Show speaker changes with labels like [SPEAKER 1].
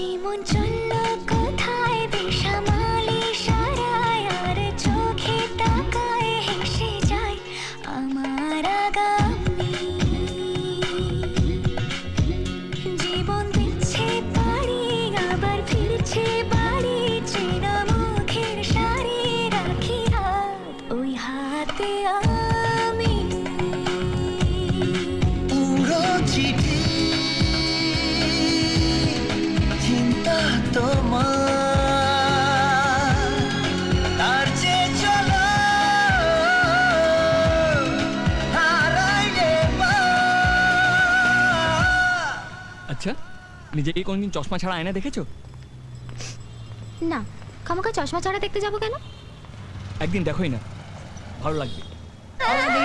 [SPEAKER 1] এমন চলল কোথায় বেসামালি সারায় আর চোখে তাকায় হেসে যায় আমার আগামী জীবন দিচ্ছে পারি আবার ফিরছে বাড়ি চেনা মুখের সারি রাখি হাত ওই হাতে আমি
[SPEAKER 2] পুরো চিঠি চিন্তা তোমার তার যে চলো হারাইলে
[SPEAKER 3] আচ্ছা নিজেকে কোনদিন চশমা ছাড়া আয়না দেখেছো?
[SPEAKER 1] না খামোকা চশমা ছাড়া দেখতে যাবো কেন?
[SPEAKER 3] একদিন দেখোই না, ভালো লাগবে।
[SPEAKER 2] আমি